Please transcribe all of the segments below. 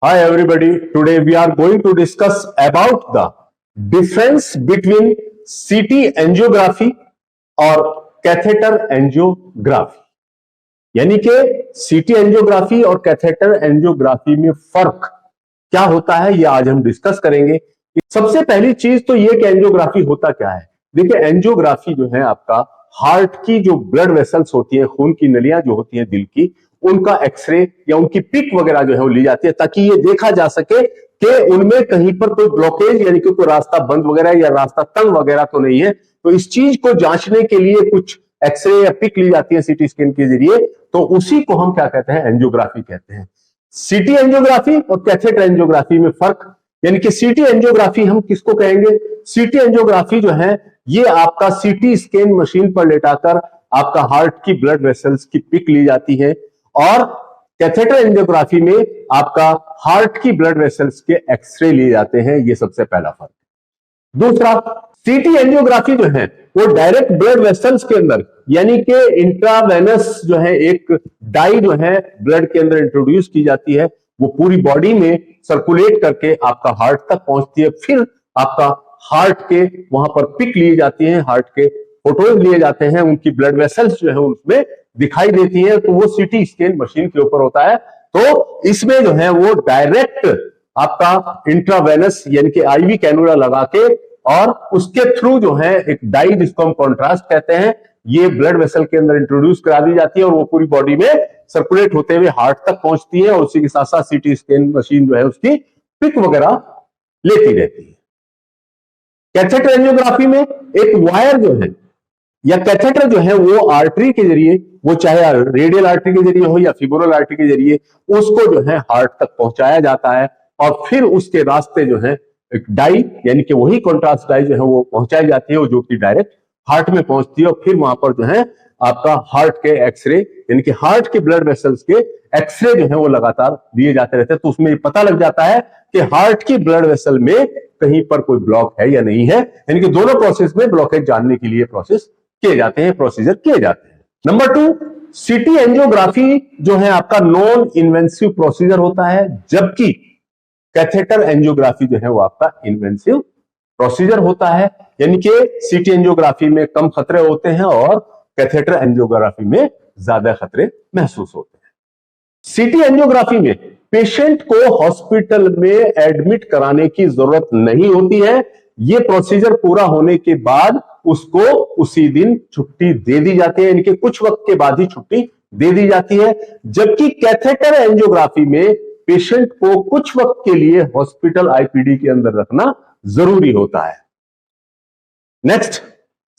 Hi everybody, today we are going to discuss about the difference between CT angiography और catheter angiography. यानी कि CT angiography और catheter angiography में फर्क क्या होता है, ये आज हम डिस्कस करेंगे। सबसे पहली चीज तो ये कि एंजियोग्राफी होता क्या है। देखिए, एंजियोग्राफी जो है आपका हार्ट की जो ब्लड वेसल्स होती है, खून की नलियां जो होती है दिल की, उनका एक्सरे या उनकी पिक वगैरह जो है वो ली जाती है ताकि ये देखा जा सके कि उनमें कहीं पर कोई ब्लॉकेज यानी कि कोई रास्ता बंद वगैरह या रास्ता तंग वगैरह तो नहीं है। तो इस चीज को जांचने के लिए कुछ एक्सरे या पिक ली जाती है सीटी स्कैन के जरिए, तो उसी को हम क्या कहते हैं, एंजियोग्राफी कहते हैं। सीटी एंजियोग्राफी और कैथेटर एंजियोग्राफी में फर्क, यानी कि सीटी एंजियोग्राफी हम किसको कहेंगे? सीटी एंजियोग्राफी जो है ये आपका सीटी स्कैन मशीन पर लेटाकर आपका हार्ट की ब्लड वेसल्स की पिक ली जाती है, और कैथेटर एंजियोग्राफी में आपका हार्ट की ब्लड वेसल्स के एक्सरे लिए जाते हैं। ये सबसे पहला फर्क। दूसरा, सीटी एंजियोग्राफी जो है वो डायरेक्ट ब्लड वेसल्स के अंदर यानी कि इंट्रावेनस जो है एक डाई जो है ब्लड के अंदर इंट्रोड्यूस की जाती है, वो पूरी बॉडी में सर्कुलेट करके आपका हार्ट तक पहुंचती है। फिर आपका हार्ट के वहां पर पिक लिए जाती है, हार्ट के फोटोज लिए जाते हैं, उनकी ब्लड वेसल्स जो है उसमें दिखाई देती है, तो वो सीटी स्कैन मशीन के ऊपर होता है। तो इसमें जो है वो डायरेक्ट आपका इंट्रावेनस यानी कि आईवी कैनुला लगा के और उसके थ्रू जो है एक डाई जिसको हम कॉन्ट्रास्ट कहते हैं, ये ब्लड वेसल के अंदर इंट्रोड्यूस करा दी जाती है और वो पूरी बॉडी में सर्कुलेट होते हुए हार्ट तक पहुंचती है, और उसी के साथ साथ सीटी स्कैन मशीन जो है उसकी पिक वगैरह लेती रहती है। कैथेटर एंजियोग्राफी में एक वायर जो है या कैथेटर जो है वो आर्टरी के जरिए, वो चाहे रेडियल आर्टरी के जरिए हो या फिब्रोरल आर्टरी के जरिए, उसको जो है हार्ट तक पहुंचाया जाता है, और फिर उसके रास्ते जो है एक डाई यानी कि वही कॉन्ट्रास्ट डाई जो है वो पहुंचाई जाती है, जो कि डायरेक्ट हार्ट में पहुंचती है, और फिर वहां पर जो है आपका हार्ट के एक्सरे यानी कि हार्ट के ब्लड वेसल्स के एक्सरे जो है वो लगातार दिए जाते रहते हैं। तो उसमें पता लग जाता है कि हार्ट की ब्लड वेसल में कहीं पर कोई ब्लॉक है या नहीं है, यानी कि दोनों प्रोसेस में ब्लॉकेज जानने के लिए प्रोसेस किए जाते हैं, प्रोसीजर किए जाते हैं। नंबर 2, सीटी एंजियोग्राफी जो है आपका नॉन इन्वेंसिव प्रोसीजर होता है, जबकि कैथेटर एंजियोग्राफी जो है वो आपका इन्वेंसिव प्रोसीजर होता है। यानी कि सीटी एंजियोग्राफी में कम खतरे होते हैं और कैथेटर एंजियोग्राफी में ज्यादा खतरे महसूस होते हैं। सीटी एंजियोग्राफी में पेशेंट को हॉस्पिटल में एडमिट कराने की जरूरत नहीं होती है। यह प्रोसीजर पूरा होने के बाद उसको उसी दिन छुट्टी दे दी जाती है, यानी कि कुछ वक्त के बाद ही छुट्टी दे दी जाती है। जबकि कैथेटर एंजियोग्राफी में पेशेंट को कुछ वक्त के लिए हॉस्पिटल आईपीडी के अंदर रखना जरूरी होता है। नेक्स्ट,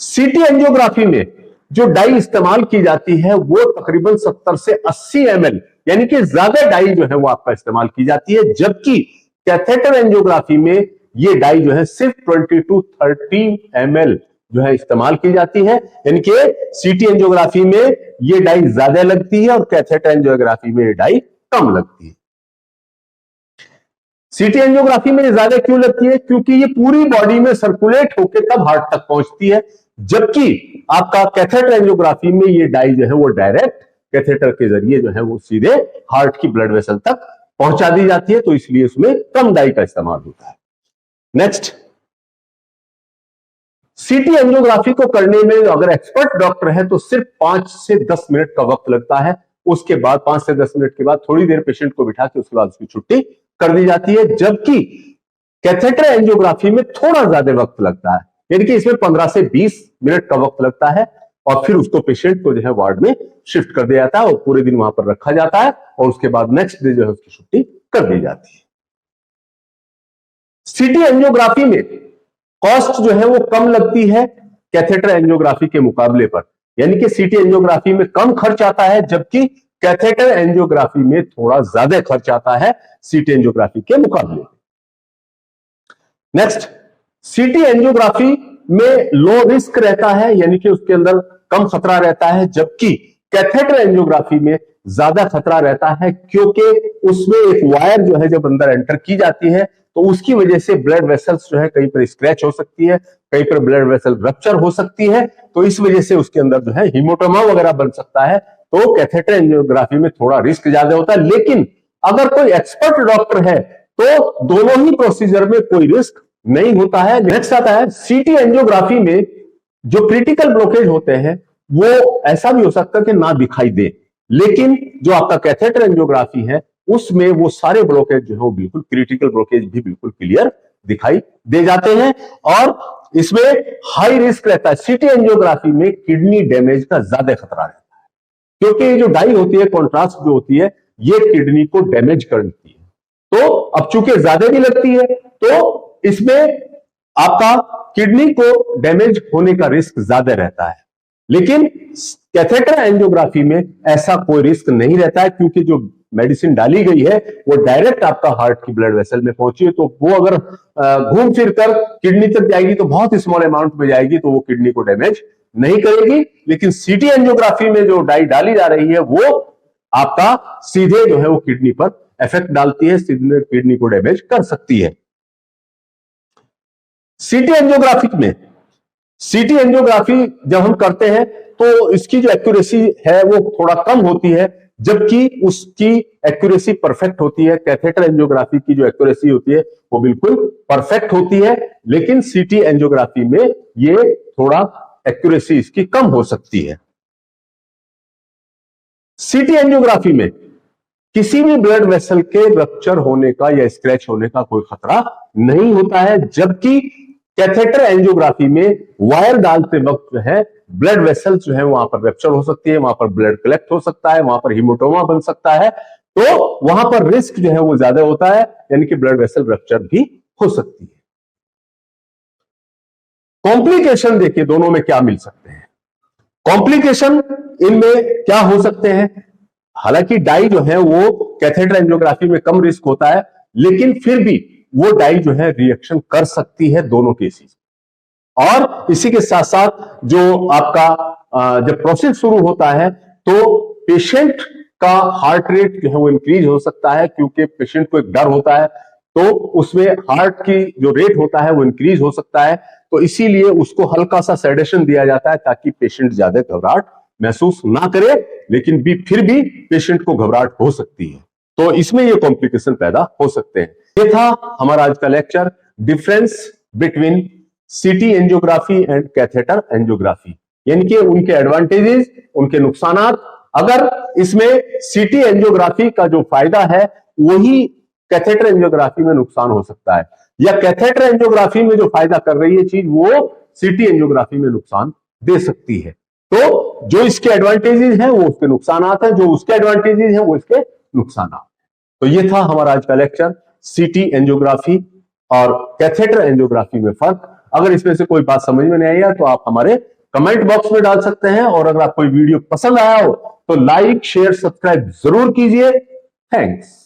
सीटी एंजियोग्राफी में जो डाई इस्तेमाल की जाती है वो तकरीबन 70 से 80 ml यानी कि ज्यादा डाई जो है वो आपका इस्तेमाल की जाती है, जबकि कैथेटर एंजियोग्राफी में ये डाई जो है सिर्फ 20 to 30 ml जो है इस्तेमाल की जाती है। यानी कि सीटी एंजियोग्राफी में ये डाई ज्यादा लगती है और कैथेटर एंजियोग्राफी में ये डाई कम लगती है। सीटी एंजियोग्राफी में ज्यादा क्यों लगती है? क्योंकि ये पूरी बॉडी में सर्कुलेट होकर तब हार्ट तक पहुंचती है, जबकि आपका कैथेटर एंजियोग्राफी में ये डाई जो है वो डायरेक्ट कैथेटर के जरिए जो है वो सीधे हार्ट की ब्लड वेसल तक पहुंचा दी जाती है, तो इसलिए उसमें कम डाई का इस्तेमाल होता है। नेक्स्ट, सीटी एंजियोग्राफी को करने में अगर एक्सपर्ट डॉक्टर है तो सिर्फ 5 से 10 मिनट का वक्त लगता है। उसके बाद 5 से 10 मिनट के बाद थोड़ी देर पेशेंट को बिठा के उसके बाद उसकी छुट्टी कर दी जाती है, जबकि कैथेटर एंजियोग्राफी में थोड़ा ज्यादा वक्त लगता है, यानी कि इसमें 15 से 20 मिनट का वक्त लगता है, और फिर उसको पेशेंट को जो है वार्ड में शिफ्ट कर दिया जाता है और पूरे दिन वहां पर रखा जाता है, और उसके बाद नेक्स्ट डे जो है उसकी छुट्टी कर दी जाती है। सीटी एंजियोग्राफी में कॉस्ट जो है वो कम लगती है कैथेटर एंजियोग्राफी के मुकाबले पर, यानी कि सीटी एंजियोग्राफी में कम खर्च आता है, जबकि कैथेटर एंजियोग्राफी में थोड़ा ज्यादा खर्च आता है सीटी एंजियोग्राफी के मुकाबले। नेक्स्ट, सीटी एंजियोग्राफी में लो रिस्क रहता है, यानी कि उसके अंदर कम खतरा रहता है, जबकि कैथेटर एंजियोग्राफी में ज्यादा खतरा रहता है, क्योंकि उसमें एक वायर जो है जब अंदर एंटर की जाती है तो उसकी वजह से ब्लड वेसल्स जो है कहीं पर स्क्रैच हो सकती है, कहीं पर ब्लड वेसल रप्चर हो सकती है, तो इस वजह से उसके अंदर जो है हीमोटोमा वगैरह बन सकता है। तो कैथेटर एंजियोग्राफी में थोड़ा रिस्क ज्यादा होता है, लेकिन अगर कोई एक्सपर्ट डॉक्टर है तो दोनों ही प्रोसीजर में कोई रिस्क नहीं होता है। नेक्स्ट आता है सीटी एंजियोग्राफी में जो क्रिटिकल ब्लॉकेज होते हैं वो ऐसा भी हो सकता है कि ना दिखाई दे, लेकिन जो आपका कैथेटर एंजियोग्राफी है उसमें वो सारे ब्लॉकेज जो है वो बिल्कुल क्रिटिकल ब्लॉकेज भी बिल्कुल क्लियर दिखाई दे जाते हैं और इसमें हाई रिस्क रहता है। सीटी एंजियोग्राफी में किडनी डैमेज का ज्यादा खतरा रहता है, क्योंकि ये जो डाई होती है, कॉन्ट्रास्ट जो होती है, ये किडनी को डैमेज कर देती है। तो अब चूंकि ज्यादा भी लगती है तो इसमें आपका किडनी को डैमेज होने का रिस्क ज्यादा रहता है, लेकिन कैथेटर एंजियोग्राफी में ऐसा कोई रिस्क नहीं रहता है, क्योंकि जो मेडिसिन डाली गई है वो डायरेक्ट आपका हार्ट की ब्लड वेसल में पहुंची है, तो वो अगर घूम फिर कर किडनी तक जाएगी तो बहुत स्मॉल अमाउंट में जाएगी, तो वो किडनी को डैमेज नहीं करेगी। लेकिन सीटी एंजियोग्राफी में जो डाई डाली जा रही है वो आपका सीधे जो है वो किडनी पर इफेक्ट डालती है, सीधे किडनी को डैमेज कर सकती है। सीटी एंजियोग्राफी जब हम करते हैं तो इसकी जो एक्यूरेसी है वो थोड़ा कम होती है, जबकि उसकी एक्यूरेसी परफेक्ट होती है। कैथेटर एंजियोग्राफी की जो एक्यूरेसी होती है वो बिल्कुल परफेक्ट होती है, लेकिन सीटी एंजियोग्राफी में ये थोड़ा एक्यूरेसी इसकी कम हो सकती है। सीटी एंजियोग्राफी में किसी भी ब्लड वेसल के रप्चर होने का या स्क्रैच होने का कोई खतरा नहीं होता है, जबकि कैथेटर एंजियोग्राफी में वायर डालते वक्त जो है ब्लड वेसल जो है वहां पर रप्चर हो सकती है, वहां पर ब्लड कलेक्ट हो सकता है, वहां पर हीमोटोमा बन सकता है, तो वहां पर रिस्क जो है वो ज्यादा होता है, यानी कि ब्लड वेसल रप्चर भी हो सकती है। कॉम्प्लिकेशन देखिए दोनों में क्या मिल सकते हैं। कॉम्प्लिकेशन इनमें क्या हो सकते हैं, हालांकि डाई जो है वो कैथेटर एंजियोग्राफी में कम रिस्क होता है, लेकिन फिर भी वो डाई जो है रिएक्शन कर सकती है दोनों केसेस। और इसी के साथ साथ जो आपका जब प्रोसेस शुरू होता है तो पेशेंट का हार्ट रेट जो है वो इंक्रीज हो सकता है, क्योंकि पेशेंट को एक डर होता है, तो उसमें हार्ट की जो रेट होता है वो इंक्रीज हो सकता है, तो इसीलिए उसको हल्का सा सेडेशन दिया जाता है ताकि पेशेंट ज्यादा घबराहट महसूस ना करे, लेकिन फिर भी पेशेंट को घबराहट हो सकती है, तो इसमें ये कॉम्प्लिकेशन पैदा हो सकते हैं। ये था हमारा आज का lecture, difference between CT angiography and catheter angiography, यानी कि उनके एडवांटेजेस, उनके नुकसानात। अगर इसमें सीटी एंजियोग्राफी का जो फायदा है वही कैथेटर एंजियोग्राफी में नुकसान हो सकता है, या कैथेटर एंजियोग्राफी में जो फायदा कर रही है चीज वो सीटी एंजियोग्राफी में नुकसान दे सकती है। तो जो इसके एडवांटेजेस हैं वो उसके नुकसानात हैं, जो उसके एडवांटेजेस हैं वो इसके नुकसानात। तो ये था हमारा आज का लेक्चर, सीटी एंजियोग्राफी और कैथेटर एंजियोग्राफी में फर्क। अगर इसमें से कोई बात समझ में नहीं आई है तो आप हमारे कमेंट बॉक्स में डाल सकते हैं, और अगर आपको वीडियो पसंद आया हो तो लाइक शेयर सब्सक्राइब जरूर कीजिए। थैंक्स।